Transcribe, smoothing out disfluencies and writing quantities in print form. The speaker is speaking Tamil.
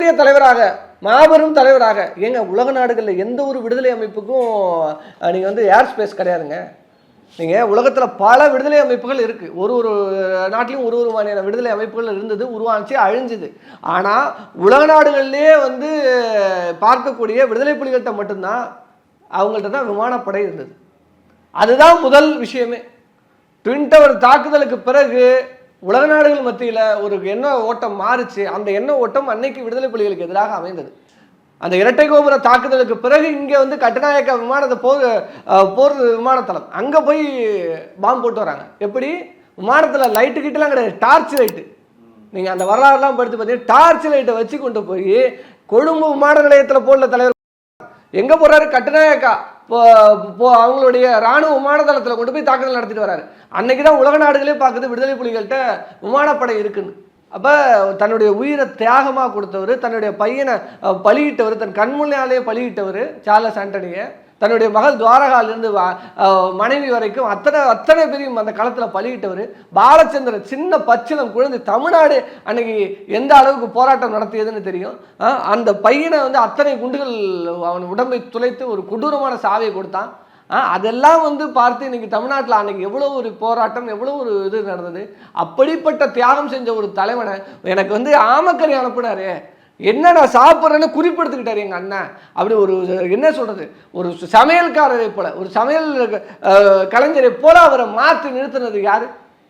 மிகப்பெரிய தலைவராக, மாபெரும் தலைவராக. ஏங்க உலக நாடுகளில் எந்த ஒரு விடுதலை அமைப்புக்கும் நீங்கள் வந்து ஏர் ஸ்பேஸ் கிடையாதுங்க. நீங்கள் உலகத்தில் பல விடுதலை அமைப்புகள் இருக்குது. ஒரு ஒரு நாட்டிலையும் ஒரு ஒரு மாதிரியான விடுதலை அமைப்புகள் இருந்தது, உருவாச்சு, அழிஞ்சுது. ஆனால் உலக நாடுகள்லேயே வந்து பார்க்கக்கூடிய விடுதலை புலிகள்கிட்ட மட்டும்தான் அவங்கள்ட்ட தான் விமானப்படை இருந்தது. அதுதான் முதல் விஷயமே. ட்வின் டவர் தாக்குதலுக்கு பிறகு உலக நாடுகள் மத்தியில் ஒரு எண்ண ஓட்டம் மாறுச்சு. அந்த எண்ண ஓட்டம் அன்னைக்கு விடுதலை புலிகளுக்கு எதிராக அமைந்தது. அந்த இரட்டை கோபுர தாக்குதலுக்கு பிறகு இங்கே வந்து கட்டுநாயக்க விமானத்தை போர் விமானத்தளம் அங்கே போய் பாம்பு போட்டு வராங்க. எப்படி? விமானத்தில் லைட்டு கிட்டலாம் கிடையாது, டார்ச் லைட்டு. நீங்கள் அந்த வரலாறுலாம் படித்து பார்த்தீங்கன்னா டார்ச் லைட்டை வச்சு கொண்டு போய் கொழும்பு விமான நிலையத்தில் போடல தலைவர். எங்கே போகிறாரு? கட்டுநாயக்கா அவங்களுடைய இராணுவ விமான தளத்தில் கொண்டு போய் தாக்குதல் நடத்திட்டு வராரு. அன்னைக்கு தான் உலக நாடுகளே பார்க்குது விடுதலை புலிகள்கிட்ட விமானப்படை இருக்குன்னு. அப்போ தன்னுடைய உயிரை தியாகமாக கொடுத்தவர், தன்னுடைய பையனை பலியிட்டவர், தன் கண்முன்னாலே பலியிட்டவர் சார்லஸ் ஆண்டனியை, தன்னுடைய மகள் துவாரகாலிருந்து மனைவி வரைக்கும் அத்தனை பேரையும் அந்த களத்தில் பலியிட்டவர் பாலச்சந்திரன். சின்ன பச்சிலம் குழந்தை. தமிழ்நாடு அன்னைக்கு எந்த அளவுக்கு போராட்டம் நடத்தியதுன்னு தெரியும். அந்த பையனை வந்து அத்தனை குண்டுகள் அவன் உடம்பை துளைத்து ஒரு கொடூரமான சாவையை கொடுத்தான். அதெல்லாம் வந்து பார்த்து இன்னைக்கு தமிழ்நாட்டில் அன்னைக்கு எவ்வளோ ஒரு போராட்டம், எவ்வளோ ஒரு இது நடந்தது. அப்படிப்பட்ட தியாகம் செஞ்ச ஒரு தலைவனை எனக்கு வந்து ஆமக்கறி அனுப்புனாரு. என்ன நான் சாப்பிட்றேன்னு குறிப்பெடுத்துக்கிட்டாரு எங்கள் அண்ணன். அப்படி ஒரு என்ன சொல்கிறது, ஒரு சமையல்காரரை போல, ஒரு சமையல் கலைஞரை போல அவரை மாற்றி நிறுத்தினது யார்?